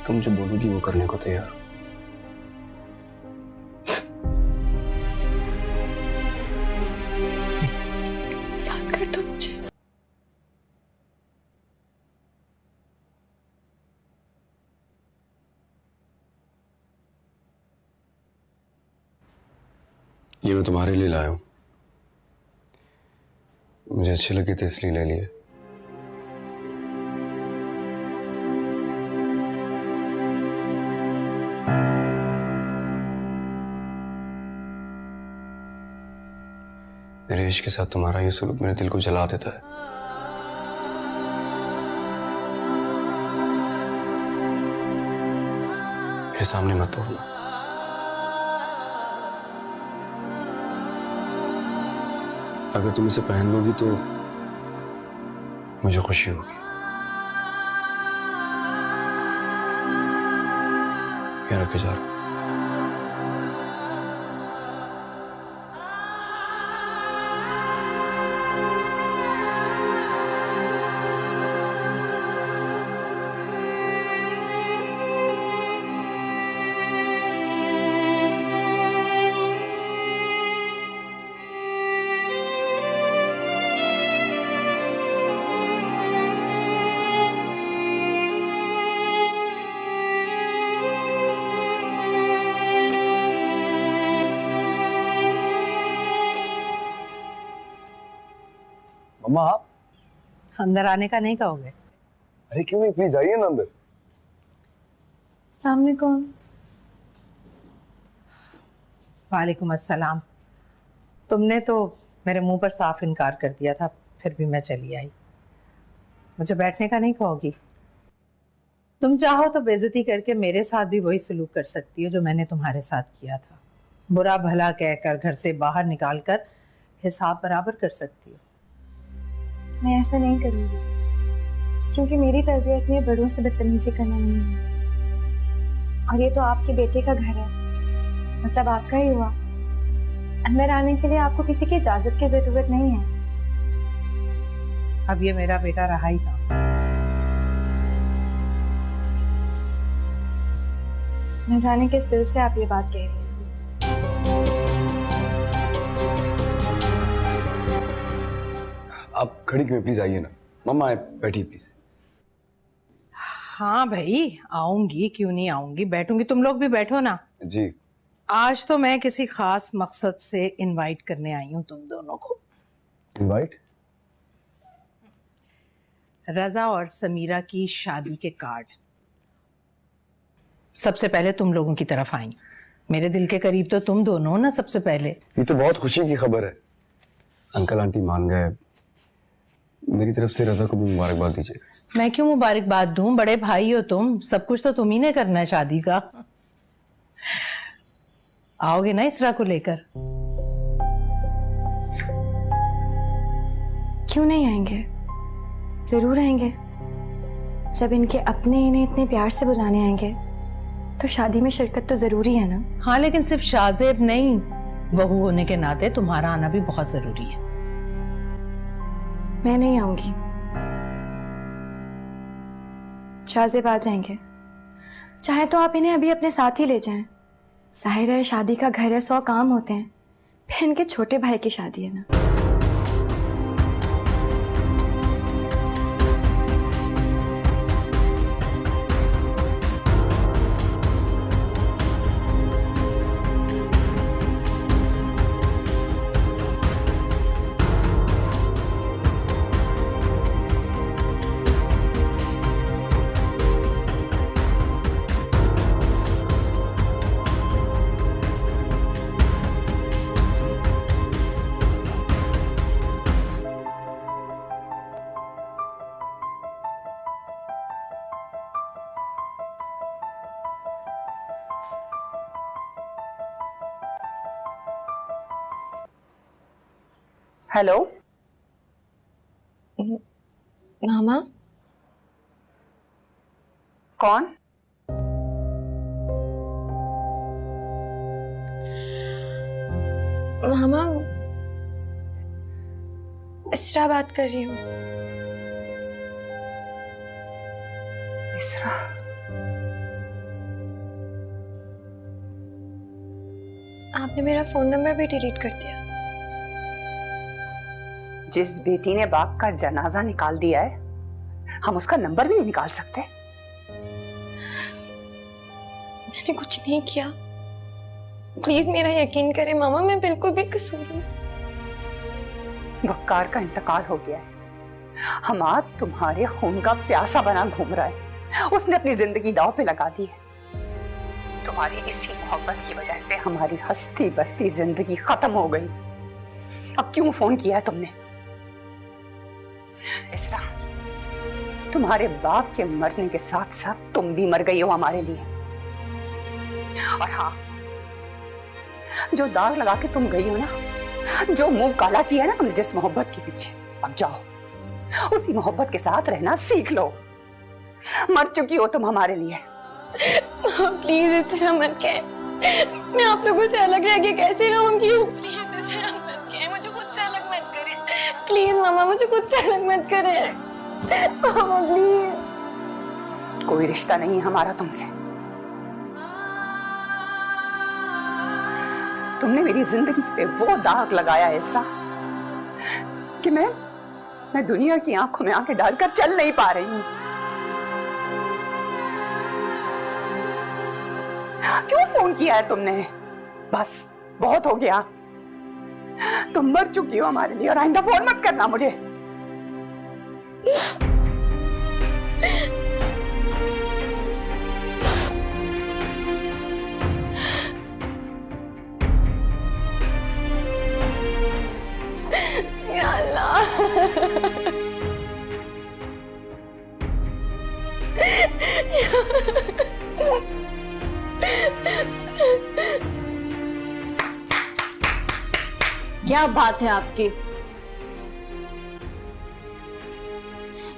तुम जो बोलोगी वो करने को तैयार हूं। साथ कर दो मुझे। ये मैं तुम्हारे लिए लाया हूं। मुझे अच्छे लगे थे इसलिए ले लिए। मेरे इश्क के साथ तुम्हारा ये सलूक मेरे दिल को जला देता है। मेरे सामने मत तोड़ना। अगर तुम इसे पहन लोगी तो मुझे खुशी होगी। ये रखे जा रहा हूं। मम्मा आप अंदर आने का नहीं कहोगे? अरे क्यों नहीं, प्लीज आइए ना अंदर। सामने कौन? वालेकुम अस्सलाम। तुमने तो मेरे मुंह पर साफ इनकार कर दिया था, फिर भी मैं चली आई। मुझे बैठने का नहीं कहोगी? तुम चाहो तो बेइज्जती करके मेरे साथ भी वही सलूक कर सकती हो जो मैंने तुम्हारे साथ किया था। बुरा भला कहकर घर से बाहर निकाल कर हिसाब बराबर कर सकती हो। मैं ऐसा नहीं करूंगी, क्योंकि मेरी तरबियत में बड़ों से बदतमीजी करना नहीं है। और ये तो आपके बेटे का घर है, मतलब आपका ही हुआ। अंदर आने के लिए आपको किसी की इजाजत की जरूरत नहीं है। अब ये मेरा बेटा रहा ही था। न जाने किस दिल से आप ये बात कह रही हैं। आप खड़ी क्यों, प्लीज आइए ना। मम्मा बैठी प्लीज। हाँ भाई आऊंगी, क्यों नहीं आऊंगी, बैठूंगी। तुम लोग भी बैठो ना। जी। आज तो मैं किसी खास मकसद से इनवाइट करने आई हूँ तुम दोनों को। इनवाइट? रजा और समीरा की शादी के कार्ड सबसे पहले तुम लोगों की तरफ आई। मेरे दिल के करीब तो तुम दोनों हो ना सबसे पहले। ये तो बहुत खुशी की खबर है। अंकल आंटी मान गए। मेरी तरफ से रजा को भी मुबारकबाद दीजिए। मैं क्यों मुबारकबाद दूं, बड़े भाई हो तुम, सब कुछ तो तुम ही ने करना है शादी का। आओगे ना इसरा को लेकर? क्यों नहीं आएंगे, जरूर आएंगे। जब इनके अपने इन्हें इतने प्यार से बुलाने आएंगे तो शादी में शिरकत तो जरूरी है ना। हाँ लेकिन सिर्फ शाहजेब नहीं, बहू होने के नाते तुम्हारा आना भी बहुत जरूरी है। मैं नहीं आऊंगी, शाहजेब आ जाएंगे। चाहे तो आप इन्हें अभी अपने साथ ही ले जाएं। जाहिर है शादी का घर है, 100 काम होते हैं। फिर इनके छोटे भाई की शादी है ना। हेलो मामा, कौन? मामा इसरा बात कर रही हूँ। इसरा? आपने मेरा फोन नंबर भी डिलीट कर दिया। जिस बेटी ने बाप का जनाजा निकाल दिया है, हम उसका नंबर भी नहीं निकाल सकते। मैंने कुछ नहीं किया, प्लीज मेरा यकीन करें मामा, मैं बिल्कुल भी कसूर हूँ। वक्कार का इंतकाल हो गया है। हमाद तुम्हारे खून का प्यासा बना घूम रहा है। उसने अपनी जिंदगी दांव पे लगा दी है। तुम्हारी इसी मोहब्बत की वजह से हमारी हंसती बसती जिंदगी खत्म हो गई। अब क्यों फोन किया है तुमने? इसरा, तुम्हारे बाप के मरने के साथ साथ तुम भी मर गई हो हमारे लिए। और हाँ, जो दाग लगा के तुम गई हो ना, जो मुंह काला किया है ना तुमने जिस मोहब्बत के पीछे, अब जाओ उसी मोहब्बत के साथ रहना सीख लो। मर चुकी हो तुम हमारे लिए। प्लीज इस तरह मत कहें, मैं आप लोगों से अलग रह के कैसे रहूंगी। प्लीज इस तरह मत कहें, मुझे खुद से अलग मत करें। प्लीज मामा, मुझे खुद से अलग मत करें मामा, प्लीज। कोई रिश्ता नहीं हमारा तुमसे। तुमने मेरी जिंदगी पे वो दाग लगाया इसरा कि मैं दुनिया की आंखों में आंखें डालकर चल नहीं पा रही हूं। क्यों फोन किया है तुमने? बस बहुत हो गया। तुम मर चुकी हो हमारे लिए और आइंदा फोन मत करना मुझे। या अल्लाह। क्या बात है आपकी?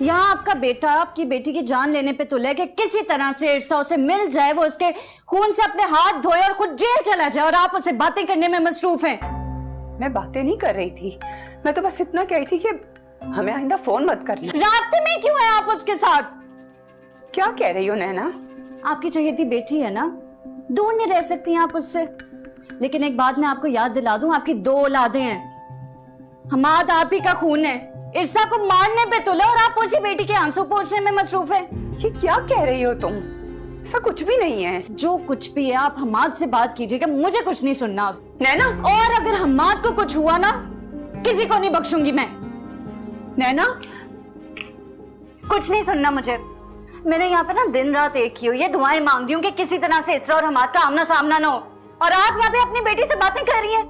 यहाँ आपका बेटा आपकी बेटी की जान लेने पे तुले कि किसी तरह से इरसा उसे मिल जाए, वो उसके खून से अपने हाथ धोए और खुद जेल चला जाए, और आप उसे बातें करने में मसरूफ हैं। मैं बातें नहीं कर रही थी, मैं तो बस इतना कही थी कि हमें आइंदा फोन मत करना। रास्ते में क्यों है आप उसके साथ? क्या कह रही हो नैना? आपकी चहेती बेटी है ना, दूर नहीं रह सकती आप उससे। लेकिन एक बात मैं आपको याद दिला दूं, आपकी 2 औलादें हैं। हमाद आप ही का खून है, इरसा को मारने पे तुले और आप उसी बेटी के आंसू पोंछने में मसरूफ हैं। ये क्या कह रही हो तुम? ऐसा कुछ भी नहीं है। जो कुछ भी है आप हमाद से बात कीजिएगा, मुझे कुछ नहीं सुनना अब। नैना, और अगर हमाद को कुछ हुआ ना, किसी को नहीं बख्शूंगी मैं। नैना, कुछ नहीं सुनना मुझे। मैंने यहाँ पे ना दिन रात एक की हो, ये दुआएं मांग रही हूँ कि किसी तरह से इसरा और हमाद का आमना सामना ना हो। और आप यहाँ पे अपनी बेटी से बातें कर रही हैं।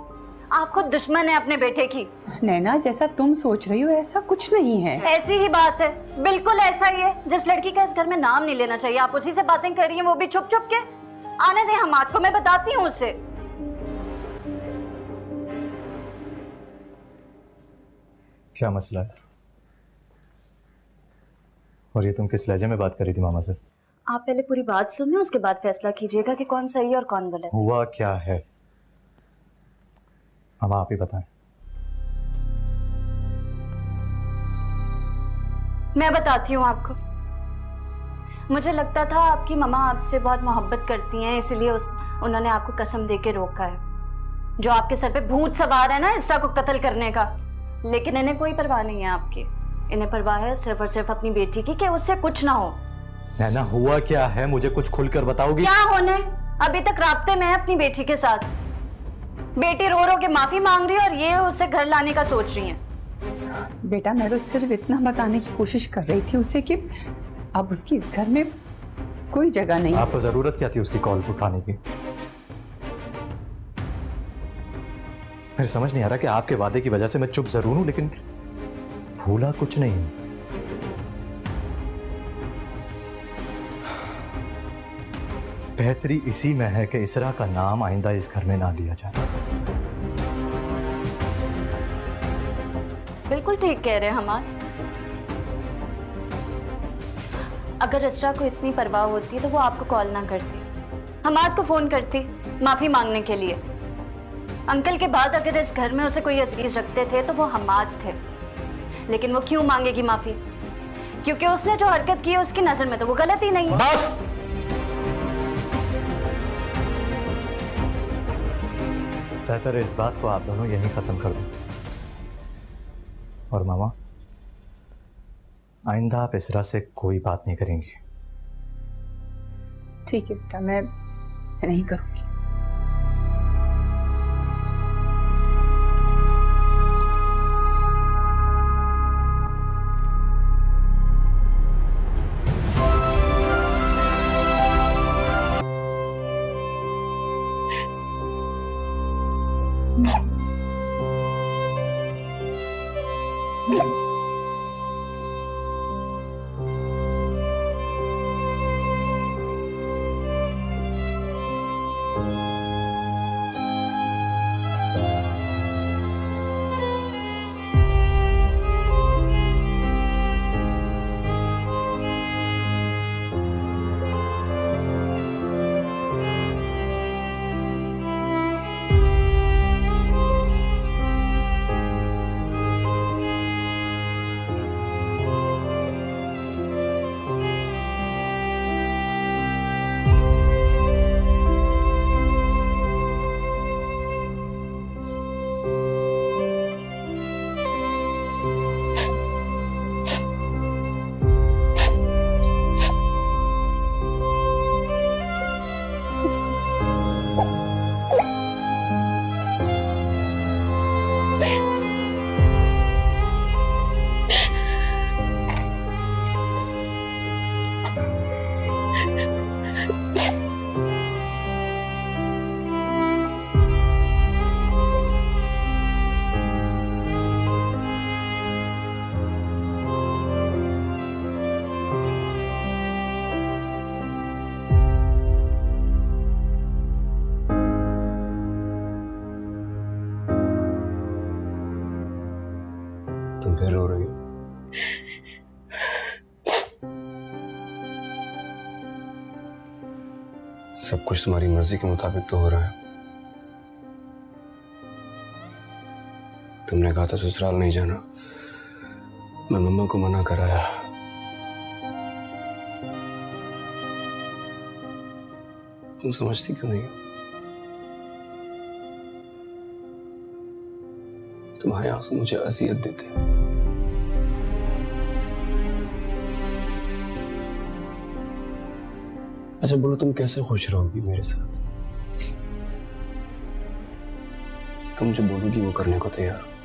आप खुद दुश्मन है अपने बेटे की। नैना, जैसा तुम सोच रही हो ऐसा कुछ नहीं है। ऐसी ही बात है, बिल्कुल ऐसा ही है। जिस लड़की का इस घर में नाम नहीं लेना चाहिए, आप उसी से बातें कर रही हैं, वो भी छुप छुप के। आने दें हमाद को, मैं बताती हूँ उससे। क्या मसला है? और ये तुम किस लहजे में बात कर रही थी मामा से? आप पहले पूरी बात सुनिए, उसके बाद फैसला कीजिएगा कि कौन सही है और कौन गलत। हुआ क्या है मामा, आप ही बताएं। मैं बताती हूँ आपको। मुझे लगता था आपकी मम्मा आपसे बहुत मोहब्बत करती हैं, इसलिए उन्होंने आपको कसम देके रोका है। जो आपके सर पे भूत सवार है ना इसरा को कत्ल करने का, लेकिन इन्हें कोई परवाह नहीं है आपकी। इन्हें परवाह है सिर्फ और सिर्फ अपनी बेटी की, कि उससे कुछ ना हो। नैना, हुआ क्या है? मुझे कुछ खुलकर बताओगी? क्या होने? अभी तक राब्ते में है अपनी बेटी के साथ। बेटी रो रो के माफी मांग रही है और ये उसे घर लाने का सोच रही है। बेटा, मैं तो सिर्फ इतना बताने की कोशिश कर रही थी उसे कि अब उसकी इस घर में कोई जगह नहीं। आपको जरूरत क्या थी उसकी कॉल उठाने की? मेरे समझ नहीं आ रहा कि आपके वादे की वजह से मैं चुप जरूर हूं, लेकिन भूला कुछ नहीं हूं। बेहतरी इसी में है कि इसरा का नाम आइंदा इस घर में ना लिया जाए। बिल्कुल ठीक कह रहे हैं हमाद। अगर इसरा को इतनी परवाह होती तो वो आपको कॉल ना करती, हमाद को फोन करती माफी मांगने के लिए। अंकल के बाद अगर इस घर में उसे कोई अजीज रखते थे तो वो हमाद थे। लेकिन वो क्यों मांगेगी माफी? क्योंकि उसने जो हरकत की है उसकी नजर में तो वो गलत ही नहीं है। बस! बेहतर है इस बात को आप दोनों यहीं खत्म कर दो। और मामा, आइंदा आप इसरा से कोई बात नहीं करेंगी। ठीक है बेटा, मैं नहीं करूंगी। तुम फिर रो रही हो? सब कुछ तुम्हारी मर्जी के मुताबिक तो हो रहा है। तुमने कहा था ससुराल नहीं जाना, मैं मम्मा को मना कराया। तुम समझती क्यों नहीं हो? तुम्हारे आंसू मुझे अजियत देते हैं। अच्छा बोलो, तुम कैसे खुश रहोगी मेरे साथ? तुम जो बोलोगी वो करने को तैयार हो।